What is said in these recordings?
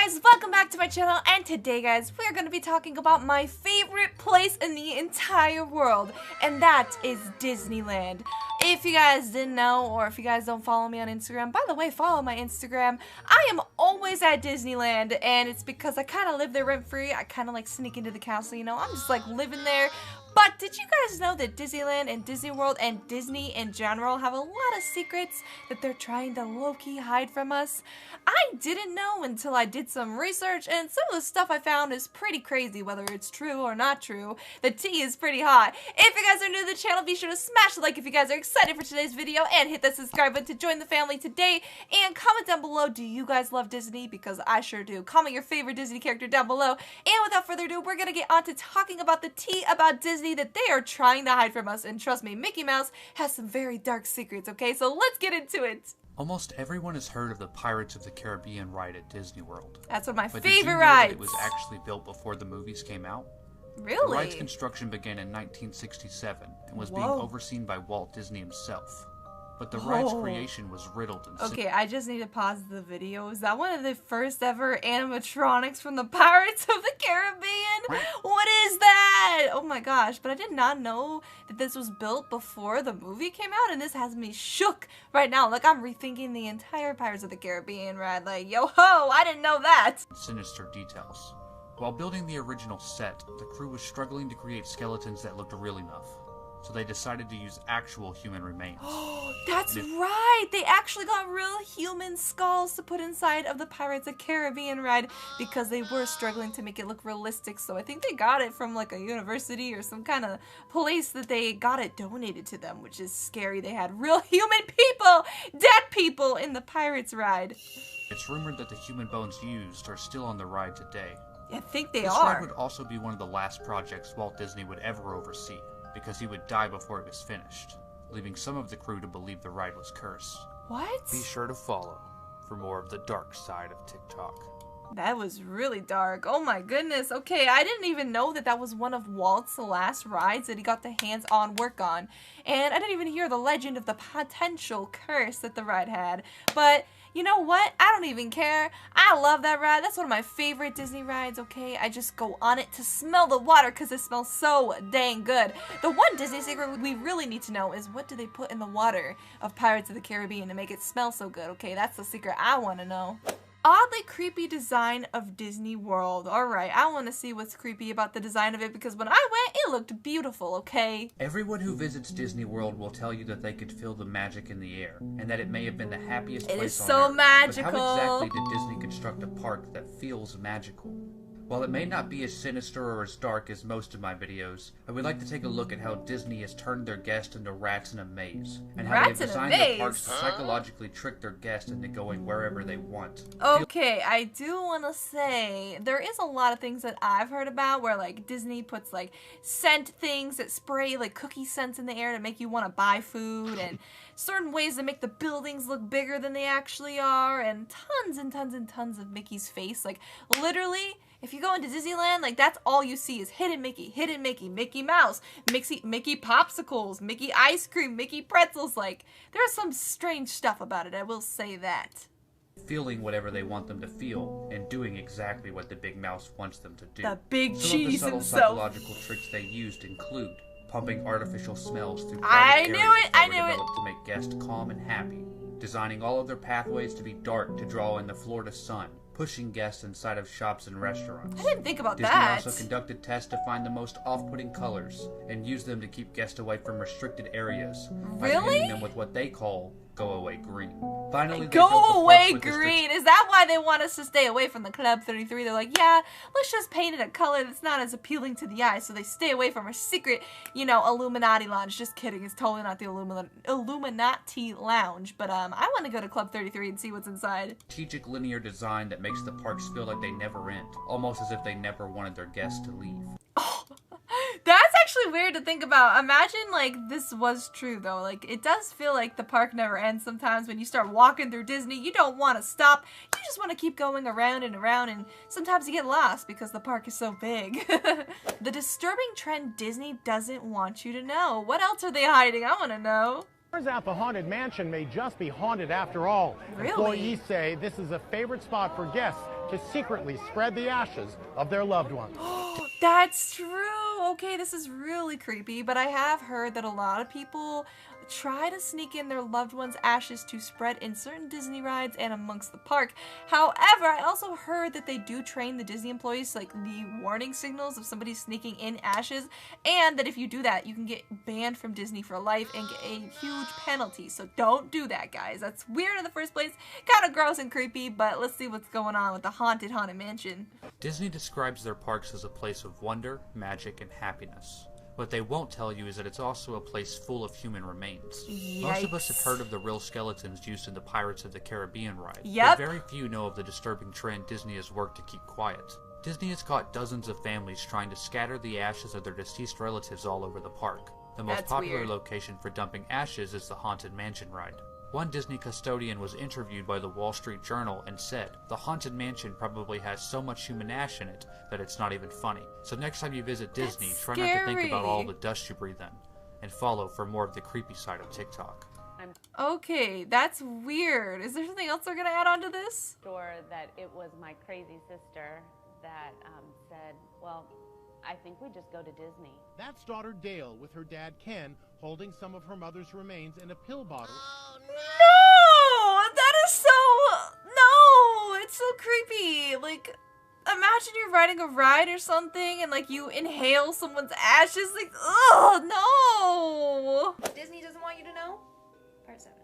guys, welcome back to my channel, and today guys we're going to be talking about my favorite place in the entire world, and that is Disneyland. If you guys didn't know, or if you guys don't follow me on Instagram, by the way, follow my Instagram. I am always at Disneyland, and it's because I kind of live there rent-free. I kind of like sneak into the castle, you know, I'm just like living there. But did you guys know that Disneyland and Disney World and Disney in general have a lot of secrets that they're trying to low-key hide from us? I didn't know until I did some research, and some of the stuff I found is pretty crazy, whether it's true or not true. The tea is pretty hot. If you guys are new to the channel, be sure to smash the like if you guys are excited for today's video, and hit the subscribe button to join the family today, and comment down below, do you guys love Disney? Because I sure do. Comment your favorite Disney character down below, and without further ado, we're gonna get on to talking about the tea about Disney that they are trying to hide from us, and trust me, Mickey Mouse has some very dark secrets, okay? So let's get into it! Almost everyone has heard of the Pirates of the Caribbean ride at Disney World. That's one of my but favorite did you know rides! that it was actually built before the movies came out? Really? The ride's construction began in 1967 and was being overseen by Walt Disney himself. But the ride's creation was riddled and okay, I just need to pause the video. Is that one of the first ever animatronics from the Pirates of the Caribbean? What is that? Oh my gosh, but I did not know that this was built before the movie came out, and this has me shook right now. Like, I'm rethinking the entire Pirates of the Caribbean ride. Like, yo-ho, I didn't know that. Sinister details. While building the original set, the crew was struggling to create skeletons that looked real enough. So they decided to use actual human remains. That's right! They actually got real human skulls to put inside of the Pirates of the Caribbean ride because they were struggling to make it look realistic. So I think they got it from like a university or some kind of place that they got it donated to them, which is scary. They had real human people, dead people in the Pirates ride. It's rumored that the human bones used are still on the ride today. I think they This are. ride would also be one of the last projects Walt Disney would ever oversee, because he would die before it was finished, leaving some of the crew to believe the ride was cursed. What? Be sure to follow for more of the dark side of TikTok. That was really dark. Oh my goodness. Okay, I didn't even know that that was one of Walt's last rides that he got the hands-on work on. And I didn't even hear the legend of the potential curse that the ride had. But you know what? I don't even care. I love that ride. That's one of my favorite Disney rides, okay? I just go on it to smell the water because it smells so dang good. The one Disney secret we really need to know is what do they put in the water of Pirates of the Caribbean to make it smell so good, okay? That's the secret I want to know. Oddly creepy design of Disney World. Alright, I want to see what's creepy about the design of it because when I went, it looked beautiful, okay? Everyone who visits Disney World will tell you that they could feel the magic in the air, and that it may have been the happiest place on earth. It is so magical! But how exactly did Disney construct a park that feels magical? While it may not be as sinister or as dark as most of my videos, I would like to take a look at how Disney has turned their guests into rats in a maze, and how they have designed their parks to psychologically trick their guests into going wherever they want. Okay, I do want to say, there is a lot of things that I've heard about where like Disney puts like scent things that spray like cookie scents in the air to make you want to buy food, and certain ways to make the buildings look bigger than they actually are, and tons and tons and tons of Mickey's face. Like literally, if you go into Disneyland, like that's all you see is hidden Mickey, Mickey Mouse, Mickey popsicles, Mickey ice cream, Mickey pretzels. Like there's some strange stuff about it, I will say that. Feeling whatever they want them to feel, and doing exactly what the Big Mouse wants them to do. The big cheese Some of the subtle himself. psychological tricks they used include pumping artificial smells through I private knew areas it, that I were knew it. developed to make guests calm and happy, designing all of their pathways to be dark to draw in the Florida sun, pushing guests inside of shops and restaurants. I didn't think about Disney that. also conducted tests to find the most off-putting colors and use them to keep guests away from restricted areas by hitting them with what they call go-away green. Finally, go-away green! Is that why they want us to stay away from the Club 33? They're like, yeah, let's just paint it a color that's not as appealing to the eye, so they stay away from our secret, you know, Illuminati lounge. Just kidding, it's totally not the Illuminati lounge, but I want to go to Club 33 and see what's inside. Strategic linear design that makes the parks feel like they never end, almost as if they never wanted their guests to leave. That's actually weird to think about. Imagine like this was true though. Like it does feel like the park never ends sometimes. When you start walking through Disney, you don't want to stop. You just want to keep going around and around, and sometimes you get lost because the park is so big. The disturbing trend Disney doesn't want you to know. What else are they hiding? I want to know. Turns out the Haunted Mansion may just be haunted after all. Really? Employees say this is a favorite spot for guests to secretly spread the ashes of their loved ones. That's true. Okay, this is really creepy, but I have heard that a lot of people try to sneak in their loved ones' ashes to spread in certain Disney rides and amongst the park. However, I also heard that they do train the Disney employees like the warning signals of somebody sneaking in ashes, and that if you do that, you can get banned from Disney for life and get a huge penalty. So don't do that, guys. That's weird in the first place, kind of gross and creepy, but let's see what's going on with the Haunted Mansion. Disney describes their parks as a place of wonder, magic, and happiness. What they won't tell you is that it's also a place full of human remains. Yikes. Most of us have heard of the real skeletons used in the Pirates of the Caribbean ride, Yep. but very few know of the disturbing trend Disney has worked to keep quiet. Disney has caught dozens of families trying to scatter the ashes of their deceased relatives all over the park. The most That's popular weird. location for dumping ashes is the Haunted Mansion ride. One Disney custodian was interviewed by the Wall Street Journal and said, "The Haunted Mansion probably has so much human ash in it that it's not even funny. So next time you visit Disney, That's try not to think about all scary. the dust you breathe in, and follow for more of the creepy side of TikTok." Okay, that's weird. Is there something else they're gonna add on to this? Sure that it was my crazy sister that said, well, I think we just go to Disney. That's daughter Dale with her dad Ken holding some of her mother's remains in a pill bottle. No! That is so... No! It's so creepy. Like, imagine you're riding a ride or something and, like, you inhale someone's ashes. Like, oh, no! Disney doesn't want you to know? Part 7.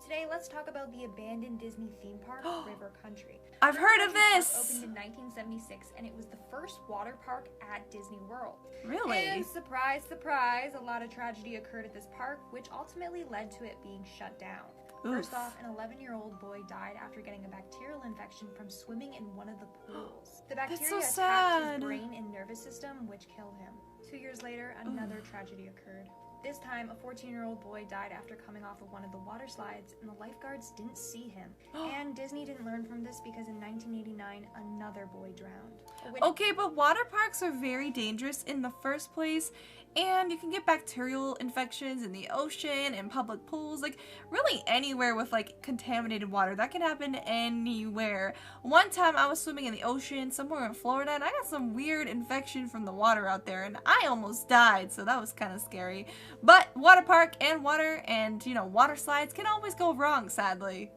Today, let's talk about the abandoned Disney theme park, River Country. I've heard of River Country this! Park opened in 1976, and it was the first water park at Disney World. Really? And surprise, surprise, a lot of tragedy occurred at this park, which ultimately led to it being shut down. First Oof. off, an 11-year-old boy died after getting a bacterial infection from swimming in one of the pools. The bacteria so attacked sad. his brain and nervous system, which killed him. 2 years later, another tragedy occurred. This time, a 14-year-old boy died after coming off of one of the water slides, and the lifeguards didn't see him. And Disney didn't learn from this because in 1989, another boy drowned. Okay, but water parks are very dangerous in the first place, and you can get bacterial infections in the ocean and public pools, like really anywhere with like contaminated water. That can happen anywhere. One time I was swimming in the ocean somewhere in Florida, and I got some weird infection from the water out there, and I almost died, so that was kind of scary. But water park and water and, you know, water slides can always go wrong, sadly.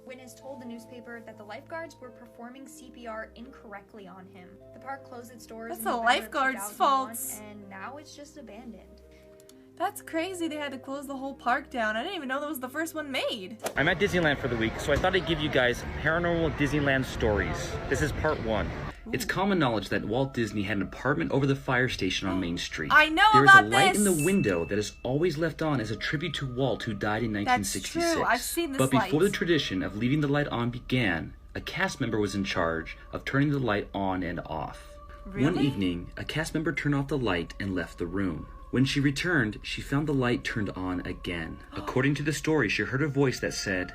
Witness told the newspaper that the lifeguards were performing CPR incorrectly on him. The park closed its doors That's in the November of lifeguards' 2001, fault. and now it's just abandoned. That's crazy they had to close the whole park down. I didn't even know that was the first one made. I'm at Disneyland for the week, so I thought I'd give you guys paranormal Disneyland stories. This is part 1. It's common knowledge that Walt Disney had an apartment over the fire station on Main Street. I know There is about a light in this. the window that is always left on as a tribute to Walt, who died in That's 1966. true. I've seen this But before light. the tradition of leaving the light on began, a cast member was in charge of turning the light on and off. One Really? evening, a cast member turned off the light and left the room. When she returned, she found the light turned on again. According to the story, she heard a voice that said,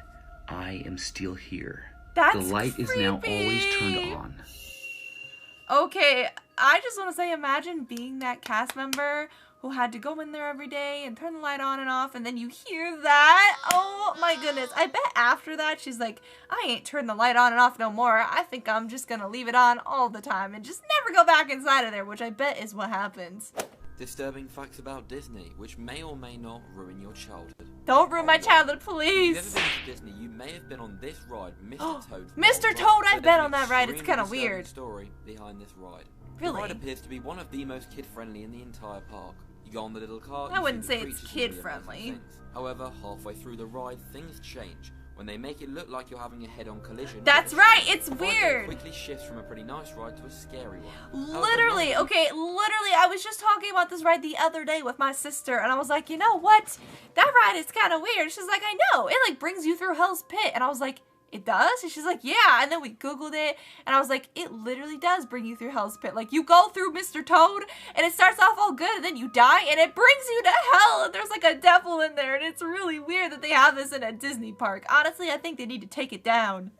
"I am still here." That's The light is now always turned creepy. on. Okay, I just want to say, imagine being that cast member who had to go in there every day and turn the light on and off, and then you hear that. Oh my goodness. I bet after that she's like, I ain't turn the light on and off no more. I think I'm just gonna leave it on all the time and just never go back inside of there, which I bet is what happens. Disturbing facts about Disney, which may or may not ruin your childhood. Don't ruin my childhood, If you've please. ever been to Disney, you may have been on this ride, Mr. Toad. Mr. Toad, I've been on that ride. It's kind of weird. Story behind this ride. Really? The ride appears to be one of the most kid-friendly in the entire park. You go on the little cart. I you wouldn't see the say it's creatures and the amazing kid-friendly. things. However, halfway through the ride, things change. When they make it look like you're having a head-on collision. That's with a right, train, it's the ride then weird. quickly shifts from a pretty nice ride to a scary one. However, Literally, most- okay, literally, I was just talking about this ride the other day with my sister, and I was like, you know what? That ride is kind of weird. She's like, I know. It, like, brings you through Hell's Pit. And I was like, it does? And she's like, yeah. And then we Googled it, and I was like, it literally does bring you through Hell's Pit. Like, you go through Mr. Toad, and it starts off all good, and then you die, and it brings you to hell, and there's, like, a devil in there, and it's really weird that they have this in a Disney park. Honestly, I think they need to take it down.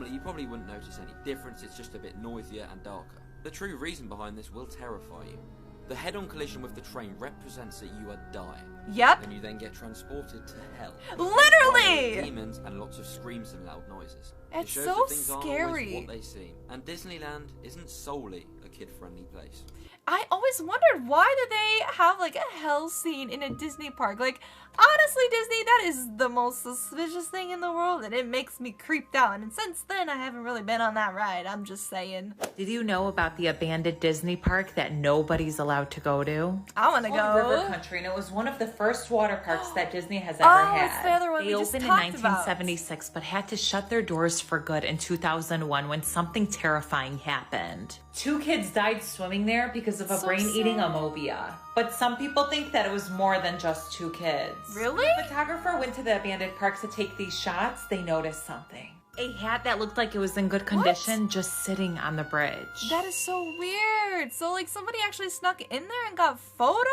You probably wouldn't notice any difference, it's just a bit noisier and darker. The true reason behind this will terrify you. The head-on collision with the train represents that you are dying. Yep. And you then get transported to hell. Literally! Demons and lots of screams and loud noises. It It's shows so that things aren't always scary. what they seem. And Disneyland isn't solely a kid-friendly place. I always wondered, why do they have like a hell scene in a Disney park? Like, honestly, Disney, that is the most suspicious thing in the world, and it makes me creeped out. And since then, I haven't really been on that ride. I'm just saying. Did you know about the abandoned Disney park that nobody's allowed to go to? I want to It's called go. River Country, and it was one of the first water parks that Disney has ever had. It's the other one They we just opened in talked about. 1976, but had to shut their doors for good in 2001 when something terrifying happened. 2 kids died swimming there because of a So brain-eating sad. amobia. But some people think that it was more than just 2 kids. Really? When the photographer went to the abandoned park to take these shots, they noticed something. A hat that looked like it was in good condition just sitting on the bridge. That is so weird. So, like, somebody actually snuck in there and got photos?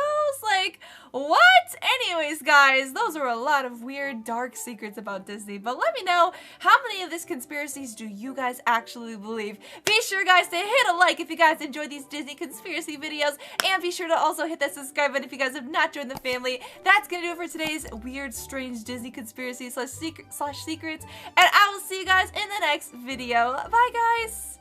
Like, what? Anyways, guys, those are a lot of weird, dark secrets about Disney. But let me know, how many of these conspiracies do you guys actually believe? Be sure, guys, to hit a like if you guys enjoy these Disney conspiracy videos. And be sure to also hit that subscribe button if you guys have not joined the family. That's going to do it for today's weird, strange Disney conspiracy / secrets. And I will see you guys in the next video. Bye, guys.